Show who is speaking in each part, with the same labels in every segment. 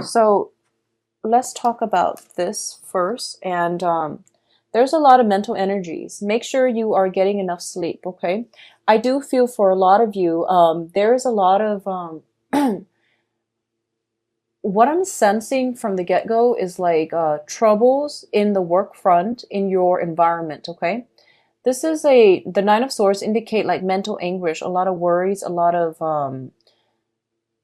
Speaker 1: So let's talk about this first. And there's a lot of mental energies. Make sure you are getting enough sleep, okay? I do feel for a lot of you, there is a lot of what I'm sensing from the get-go is like troubles in the work front in your environment, okay? This is the Nine of Swords indicate like mental anguish, a lot of worries, a lot of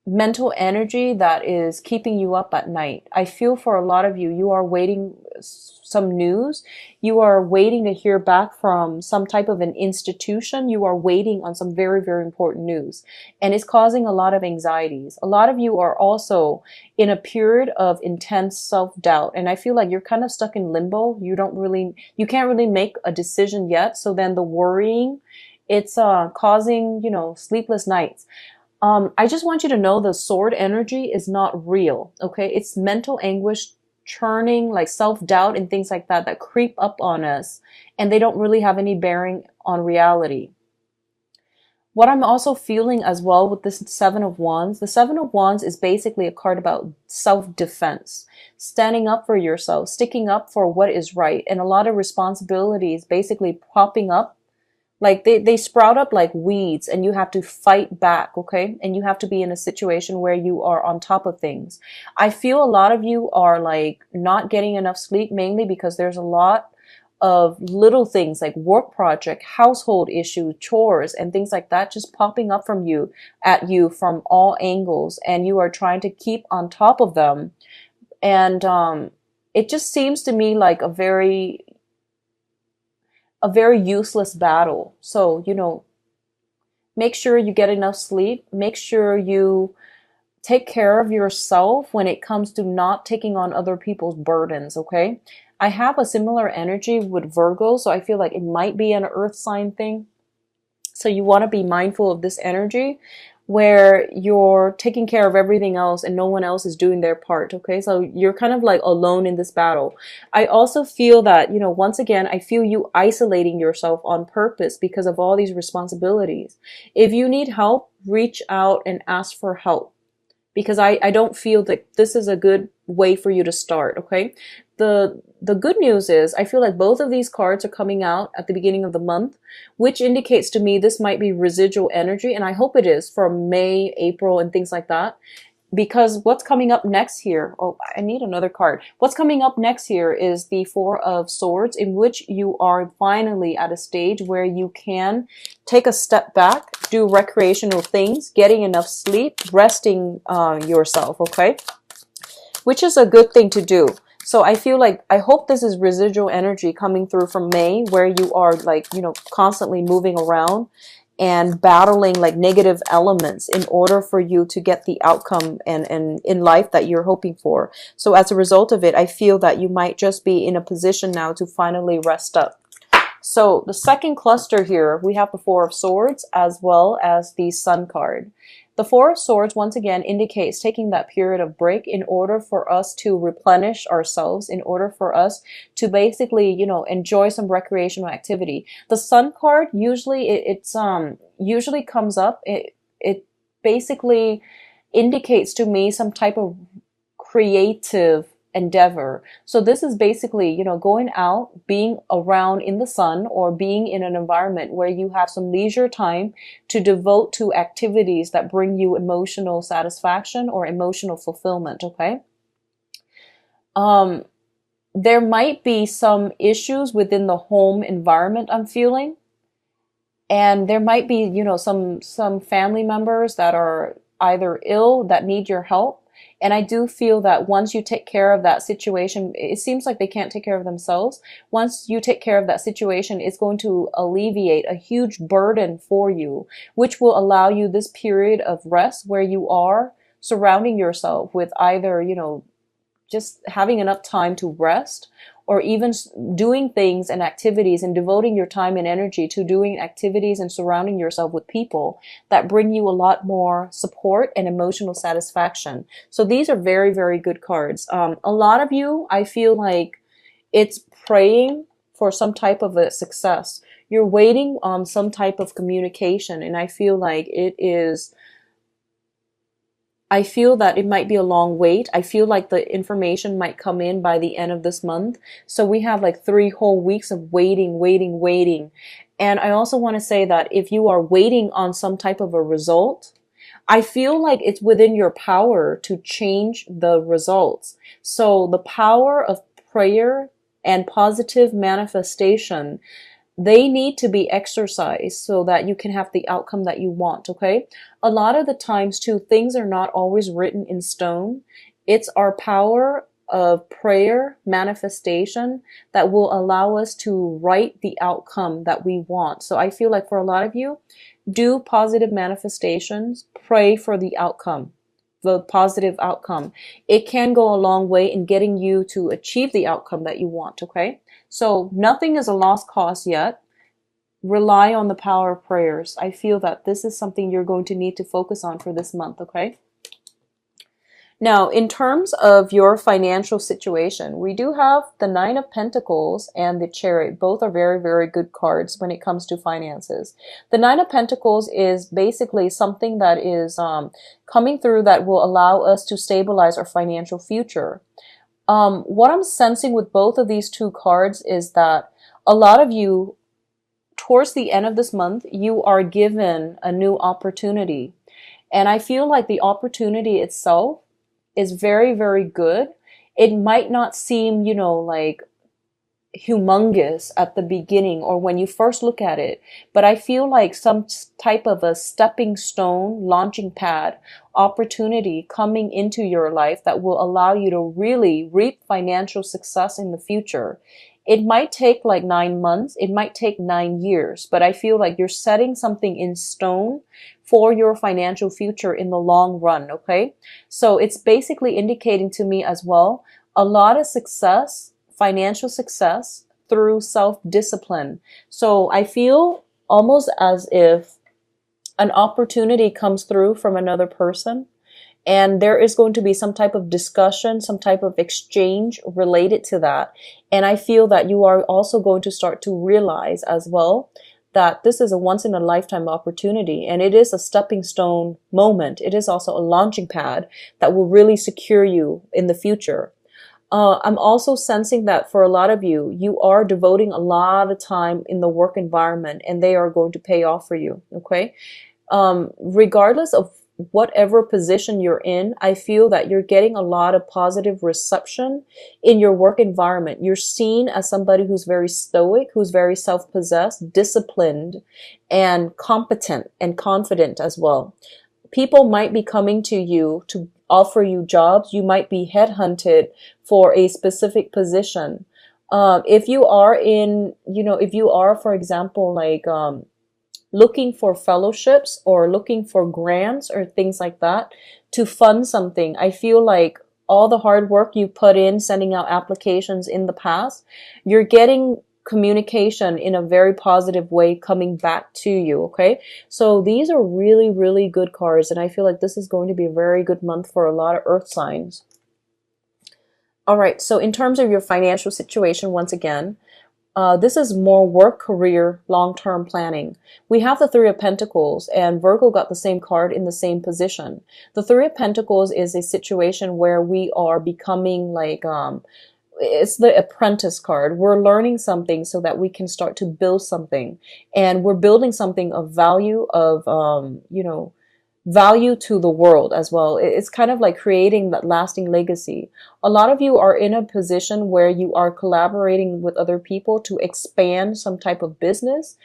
Speaker 1: mental energy that is keeping you up at night. I feel for a lot of you, you are waiting some news. You are waiting to hear back from some type of an institution. You are waiting on some very, very important news. And it's causing a lot of anxieties. A lot of you are also in a period of intense self-doubt. And I feel like you're kind of stuck in limbo. You can't really make a decision yet. So then the worrying, it's causing, sleepless nights. I just want you to know the sword energy is not real, okay? It's mental anguish, churning, like self-doubt and things like that creep up on us, and they don't really have any bearing on reality. What I'm also feeling as well with this Seven of Wands, the Seven of Wands is basically a card about self-defense, standing up for yourself, sticking up for what is right, and a lot of responsibilities basically popping up. Like they sprout up like weeds and you have to fight back, okay? And you have to be in a situation where you are on top of things. I feel a lot of you are like not getting enough sleep, mainly because there's a lot of little things like work project, household issue, chores, and things like that just popping up at you from all angles. And you are trying to keep on top of them. And it just seems to me like a very useless battle. So, make sure you get enough sleep. Make sure you take care of yourself when it comes to not taking on other people's burdens, okay? I have a similar energy with Virgo, so I feel like it might be an earth sign thing. So you want to be mindful of this energy where you're taking care of everything else and no one else is doing their part, okay? So you're kind of like alone in this battle. I also feel that, once again, I feel you isolating yourself on purpose because of all these responsibilities. If you need help, reach out and ask for help, because I don't feel that this is a good way for you to start, okay? The good news is I feel like both of these cards are coming out at the beginning of the month, which indicates to me this might be residual energy, and I hope it is for May, April, and things like that. Because what's coming up next here, oh, I need another card. What's coming up next here is the Four of Swords, in which you are finally at a stage where you can take a step back, do recreational things, getting enough sleep, resting yourself, okay? Which is a good thing to do. So I feel like, I hope this is residual energy coming through from May, where you are like, constantly moving around and battling like negative elements in order for you to get the outcome and in life that you're hoping for. So as a result of it, I feel that you might just be in a position now to finally rest up. So the second cluster here, we have the Four of Swords as well as the Sun card. The Four of Swords, once again, indicates taking that period of break in order for us to replenish ourselves, in order for us to basically, enjoy some recreational activity. The Sun card, usually it's usually comes up. It basically indicates to me some type of creative endeavor. So this is basically, going out, being around in the sun, or being in an environment where you have some leisure time to devote to activities that bring you emotional satisfaction or emotional fulfillment, okay? There might be some issues within the home environment I'm feeling. And there might be, some family members that are either ill that need your help. And I do feel that once you take care of that situation, it seems like they can't take care of themselves. Once you take care of that situation, it's going to alleviate a huge burden for you, which will allow you this period of rest where you are surrounding yourself with either, just having enough time to rest, or even doing things and activities and devoting your time and energy to doing activities and surrounding yourself with people that bring you a lot more support and emotional satisfaction. So these are very, very good cards. A lot of you, I feel like it's praying for some type of a success. You're waiting on some type of communication, and I feel like I feel that it might be a long wait. I feel like the information might come in by the end of this month. So we have like 3 whole weeks of waiting, waiting, waiting. And I also want to say that if you are waiting on some type of a result, I feel like it's within your power to change the results. So the power of prayer and positive manifestation, they need to be exercised so that you can have the outcome that you want, okay? A lot of the times too, things are not always written in stone. It's our power of prayer manifestation that will allow us to write the outcome that we want. So I feel like for a lot of you, do positive manifestations, pray for the outcome, the positive outcome. It can go a long way in getting you to achieve the outcome that you want, okay? So nothing is a lost cause yet. Rely on the power of prayers. I feel that this is something you're going to need to focus on for this month, okay? Now, in terms of your financial situation, we do have the Nine of Pentacles and the Chariot. Both are very, very good cards when it comes to finances. The Nine of Pentacles is basically something that is coming through that will allow us to stabilize our financial future. What I'm sensing with both of these two cards is that a lot of you, towards the end of this month, you are given a new opportunity. And I feel like the opportunity itself is very, very good. It might not seem, like humongous at the beginning or when you first look at it, but I feel like some type of a stepping stone, launching pad, opportunity coming into your life that will allow you to really reap financial success in the future. It might take like 9 months, it might take 9 years, but I feel like you're setting something in stone for your financial future in the long run, okay? So it's basically indicating to me as well, a lot of success, financial success through self-discipline. So I feel almost as if an opportunity comes through from another person, and there is going to be some type of discussion, some type of exchange related to that. And I feel that you are also going to start to realize as well that this is a once in a lifetime opportunity, and it is a stepping stone moment. It is also a launching pad that will really secure you in the future. I'm also sensing that for a lot of you, you are devoting a lot of time in the work environment, and they are going to pay off for you, okay? Regardless of whatever position you're in, I feel that you're getting a lot of positive reception in your work environment. You're seen as somebody who's very stoic, who's very self-possessed, disciplined, and competent and confident as well. People might be coming to you to offer you jobs. You might be headhunted for a specific position. If you are for example, like, looking for fellowships or looking for grants or things like that to fund something, I feel like all the hard work you put in sending out applications in the past, you're getting communication in a very positive way coming back to you, okay? So these are really, really good cards, and I feel like this is going to be a very good month for a lot of earth signs. All right, so in terms of your financial situation, once again, this is more work, career, long-term planning. We have the Three of Pentacles, and Virgo got the same card in the same position. The Three of Pentacles is a situation where we are becoming like, it's the apprentice card. We're learning something so that we can start to build something. And we're building something of value, of, value to the world as well. It's kind of like creating that lasting legacy. A lot of you are in a position where you are collaborating with other people to expand some type of business.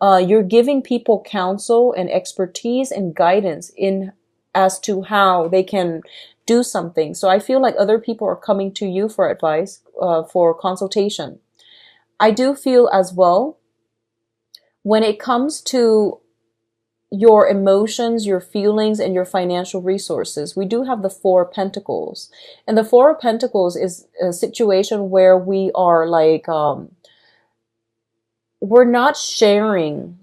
Speaker 1: You're giving people counsel and expertise and guidance in as to how they can do something. So I feel like other people are coming to you for advice, for consultation. I do feel as well, when it comes to your emotions, your feelings, and your financial resources, we do have the Four of Pentacles. And the Four of Pentacles is a situation where we are like, we're not sharing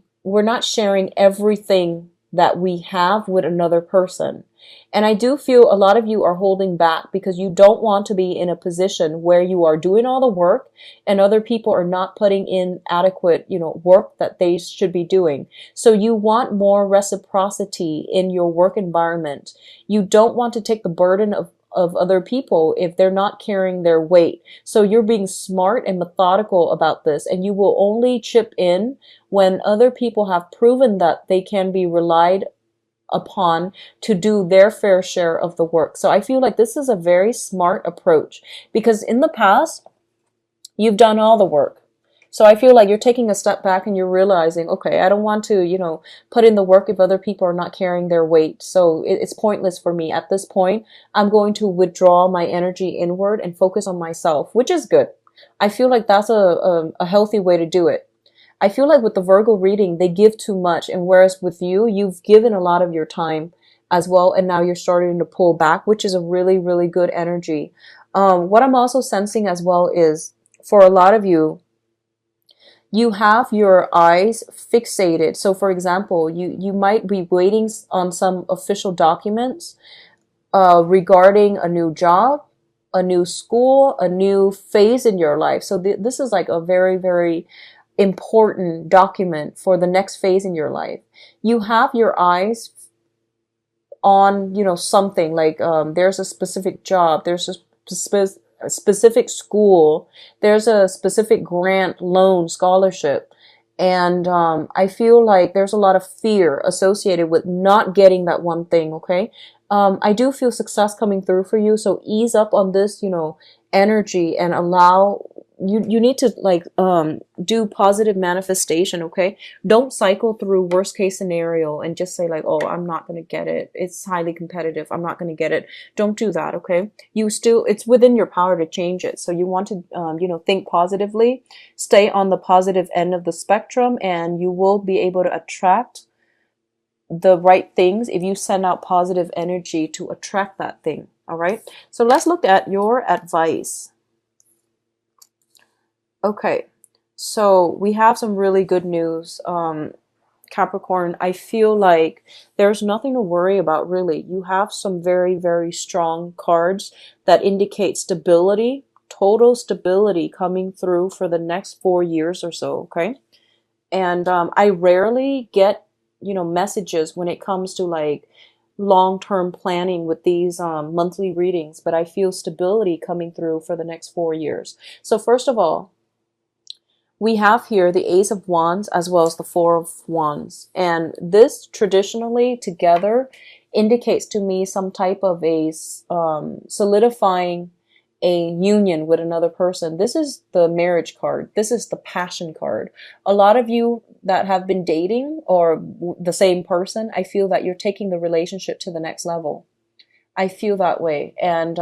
Speaker 1: everything that we have with another person. And I do feel a lot of you are holding back because you don't want to be in a position where you are doing all the work and other people are not putting in adequate, work that they should be doing. So you want more reciprocity in your work environment. You don't want to take the burden of other people if they're not carrying their weight. So you're being smart and methodical about this, and you will only chip in when other people have proven that they can be relied upon to do their fair share of the work. So I feel like this is a very smart approach because in the past, you've done all the work. So I feel like you're taking a step back and you're realizing, okay, I don't want to, put in the work if other people are not carrying their weight. So it's pointless for me. At this point, I'm going to withdraw my energy inward and focus on myself, which is good. I feel like that's a healthy way to do it. I feel like with the Virgo reading, they give too much. And whereas with you, you've given a lot of your time as well. And now you're starting to pull back, which is a really, really good energy. What I'm also sensing as well is for a lot of you, you have your eyes fixated. So for example, you might be waiting on some official documents regarding a new job, a new school, a new phase in your life. So this is like a very, very important document for the next phase in your life. You have your eyes on, something like there's a specific job, there's a specific school, there's a specific grant, loan, scholarship. And I feel like there's a lot of fear associated with not getting that one thing, okay? I do feel success coming through for you. So ease up on this, energy and allow you need to do positive manifestation, okay? Don't cycle through worst case scenario and just say like, oh, I'm not going to get it. It's highly competitive. I'm not going to get it. Don't do that, okay? It's within your power to change it. So you want to, think positively, stay on the positive end of the spectrum, and you will be able to attract the right things if you send out positive energy to attract that thing, all right? So let's look at your advice. Okay, so we have some really good news, Capricorn. I feel like there's nothing to worry about, really. You have some very, very strong cards that indicate stability, total stability coming through for the next 4 years or so, okay? And I rarely get, messages when it comes to like long-term planning with these monthly readings, but I feel stability coming through for the next 4 years. So first of all, we have here the Ace of Wands as well as the Four of Wands. And this traditionally together indicates to me some type of a solidifying a union with another person. This is the marriage card. This is the passion card. A lot of you that have been dating or the same person, I feel that you're taking the relationship to the next level. I feel that way. And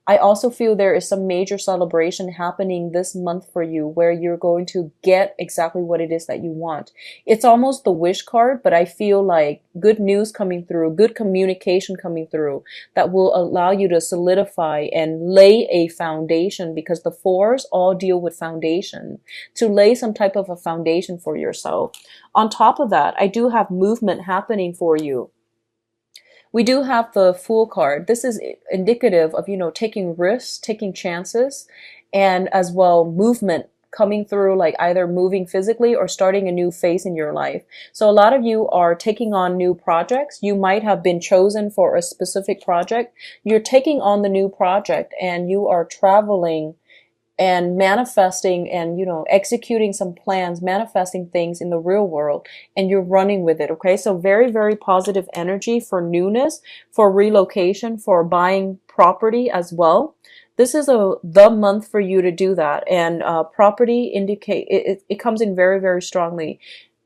Speaker 1: I also feel there is some major celebration happening this month for you where you're going to get exactly what it is that you want. It's almost the wish card, but I feel like good news coming through, good communication coming through that will allow you to solidify and lay a foundation, because the fours all deal with foundation, to lay some type of a foundation for yourself. On top of that, I do have movement happening for you. We do have the Fool card. This is indicative of, taking risks, taking chances, and as well movement coming through, like either moving physically or starting a new phase in your life. So a lot of you are taking on new projects. You might have been chosen for a specific project. You're taking on the new project and you are traveling and manifesting and, executing some plans, manifesting things in the real world, and you're running with it, okay? So very, very positive energy for newness, for relocation, for buying property as well. This is the month for you to do that. And property it comes in very, very strongly.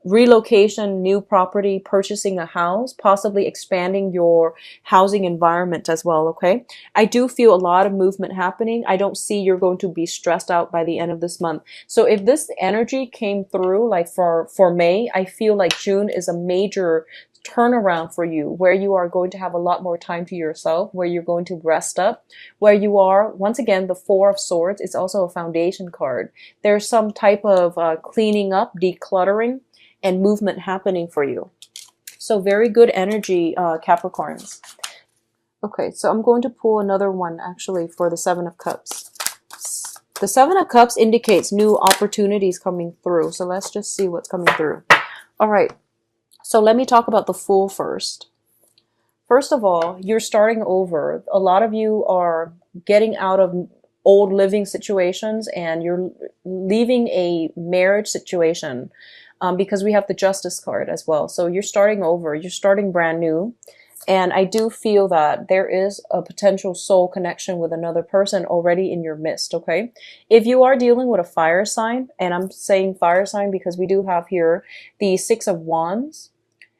Speaker 1: Relocation, new property, purchasing a house, possibly expanding your housing environment as well, okay? I do feel a lot of movement happening. I don't see you're going to be stressed out by the end of this month. So if this energy came through, like for May, I feel like June is a major turnaround for you, where you are going to have a lot more time to yourself, where you're going to rest up, where you are, once again, the Four of Swords is also a foundation card. There's some type of cleaning up, decluttering, and movement happening for you. So very good energy, Capricorns. Okay, so I'm going to pull another one actually for the Seven of Cups. The Seven of Cups indicates new opportunities coming through. So let's just see what's coming through. All right, so let me talk about the Fool first. First of all, you're starting over. A lot of you are getting out of old living situations and you're leaving a marriage situation because we have the Justice card as well. So you're starting over. You're starting brand new. And I do feel that there is a potential soul connection with another person already in your midst, okay? If you are dealing with a fire sign, and I'm saying fire sign because we do have here the Six of Wands,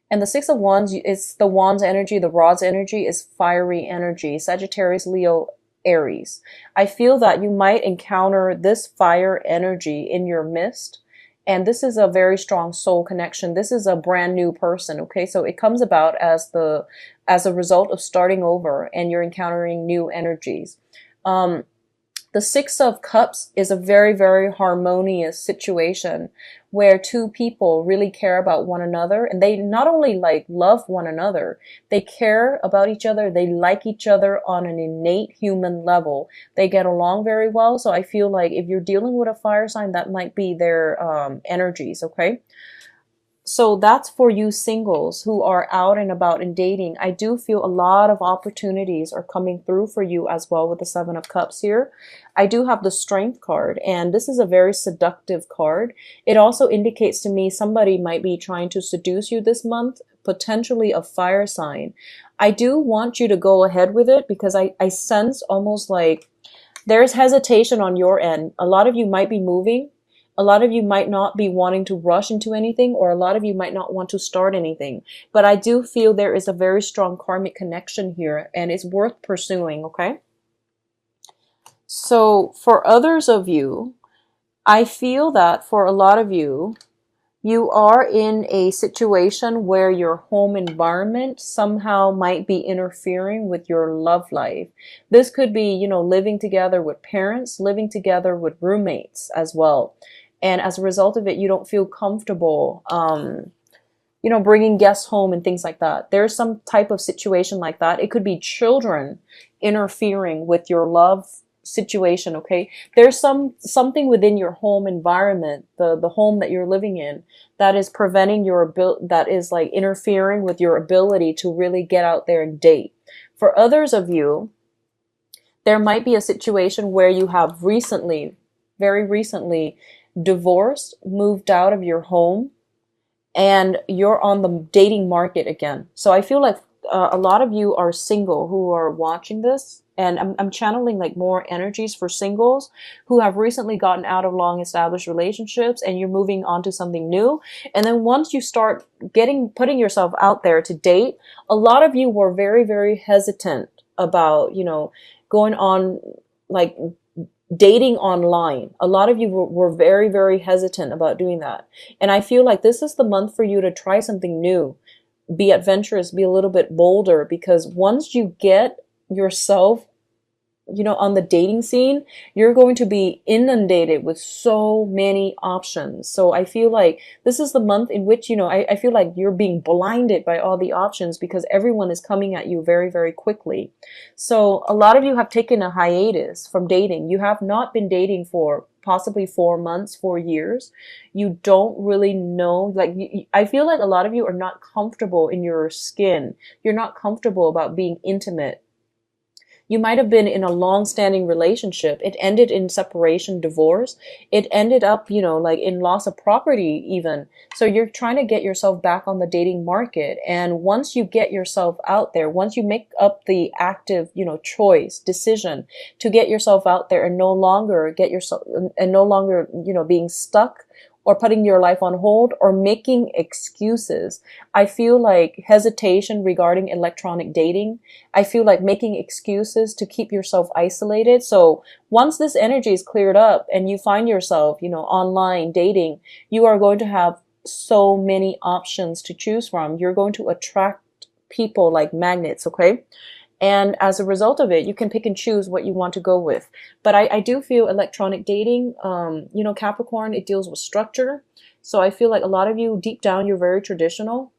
Speaker 1: and the Six of Wands is the Wands energy, the Rod's energy is fiery energy, Sagittarius, Leo, Aries. I feel that you might encounter this fire energy in your midst. And this is a very strong soul connection. This is a brand new person, okay? So it comes about as a result of starting over and you're encountering new energies. The Six of Cups is a very, very harmonious situation where two people really care about one another and they not only like love one another, they care about each other, they like each other on an innate human level. They get along very well. So I feel like if you're dealing with a fire sign, that might be their energies, okay? So that's for you singles who are out and about in dating. I do feel a lot of opportunities are coming through for you as well with the Seven of Cups here. I do have the Strength card, and this is a very seductive card. It also indicates to me somebody might be trying to seduce you this month, potentially a fire sign. I do want you to go ahead with it because I sense almost like there's hesitation on your end. A lot of you might be moving. A lot of you might not be wanting to rush into anything, or a lot of you might not want to start anything. But I do feel there is a very strong karmic connection here, and it's worth pursuing, okay? So for others of you, I feel that for a lot of you, you are in a situation where your home environment somehow might be interfering with your love life. This could be, you know, living together with parents, living together with roommates as well. And as a result of it, you don't feel comfortable, you know, bringing guests home and things like that. There's some type of situation like that. It could be children interfering with your love situation, okay? There's something within your home environment, the home that you're living in, that is preventing that is like interfering with your ability to really get out there and date. For others of you, there might be a situation where you have recently, very recently, divorced, moved out of your home, and you're on the dating market again. So I feel like a lot of you are single who are watching this, and I'm channeling like more energies for singles who have recently gotten out of long established relationships and you're moving on to something new. And then once you start putting yourself out there to date, a lot of you were very, very hesitant about, you know, going on like dating online. A lot of you were very, very hesitant about doing that. And I feel like this is the month for you to try something new, be adventurous, be a little bit bolder, because once you get yourself, you know, on the dating scene, you're going to be inundated with so many options. So I feel like this is the month in which, you know, I feel like you're being blinded by all the options because everyone is coming at you very, very quickly. So a lot of you have taken a hiatus from dating. You have not been dating for possibly 4 months, 4 years. You don't really know, like, I feel like a lot of you are not comfortable in your skin. You're not comfortable about being intimate. You might have been in a long-standing relationship. It ended in separation, divorce. It ended up, you know, like in loss of property even. So you're trying to get yourself back on the dating market. And once you get yourself out there, once you make up the active, you know, choice, decision to get yourself out there and no longer you know, being stuck or putting your life on hold or making excuses. I feel like hesitation regarding electronic dating. I feel like making excuses to keep yourself isolated. So once this energy is cleared up and you find yourself, you know, online dating, you are going to have so many options to choose from. You're going to attract people like magnets, okay? And as a result of it, you can pick and choose what you want to go with. But I do feel electronic dating, you know, Capricorn, it deals with structure. So I feel like a lot of you deep down, you're very traditional.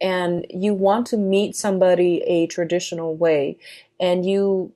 Speaker 1: and you want to meet somebody a traditional way, and you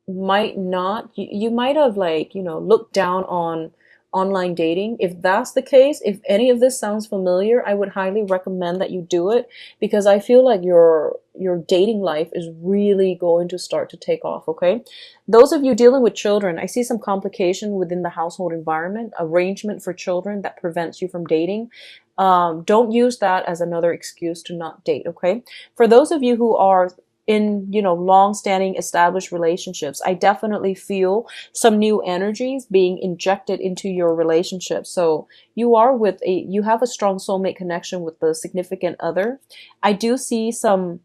Speaker 1: might not, you might have, like, looked down on online dating. If that's the case, if any of this sounds familiar, I would highly recommend that you do it, because I feel like your dating life is really going to start to take off, okay? Those of you dealing with children, I see some complication within the household environment, arrangement for children that prevents you from dating. Don't use that as another excuse to not date, okay? For those of you who are in, long-standing established relationships, I definitely feel some new energies being injected into your relationship. So you have a strong soulmate connection with the significant other. I do see some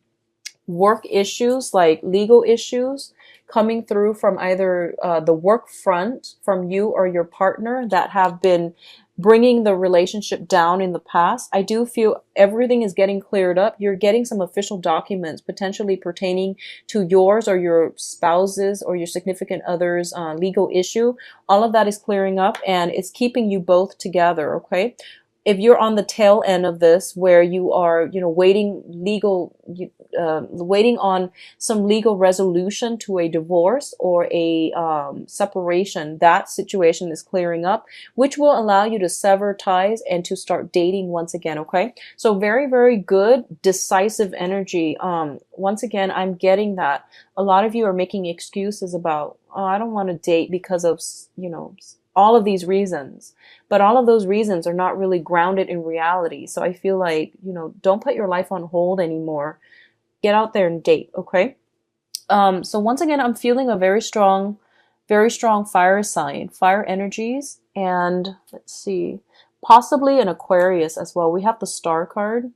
Speaker 1: work issues, like legal issues, coming through from either the work front, from you or your partner, that have been bringing the relationship down in the past. I do feel everything is getting cleared up. You're getting some official documents potentially pertaining to yours or your spouse's or your significant other's legal issue. All of that is clearing up, and it's keeping you both together, okay? If you're on the tail end of this, where you are, waiting on some legal resolution to a divorce or a separation, that situation is clearing up, which will allow you to sever ties and to start dating once again, okay? So very, very good, decisive energy. Once again, I'm getting that a lot of you are making excuses about, oh, I don't want to date because of, all of these reasons. But all of those reasons are not really grounded in reality. So I feel like, don't put your life on hold anymore. Get out there and date, okay? So once again, I'm feeling a very strong fire sign, fire energies, and let's see, possibly an Aquarius as well. We have the Star card.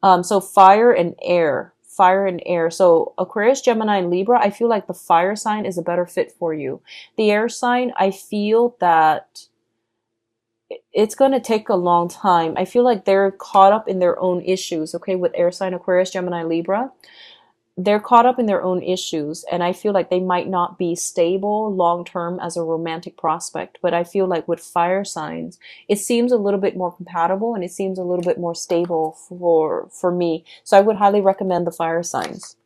Speaker 1: So fire and air. Fire and air. So Aquarius, Gemini, and Libra, I feel like the fire sign is a better fit for you. The air sign, I feel that it's going to take a long time. I feel like they're caught up in their own issues, okay, with air sign, Aquarius, Gemini, Libra. They're caught up in their own issues, and I feel like they might not be stable long term as a romantic prospect. But I feel like with fire signs, it seems a little bit more compatible, and it seems a little bit more stable for me. So I would highly recommend the fire signs.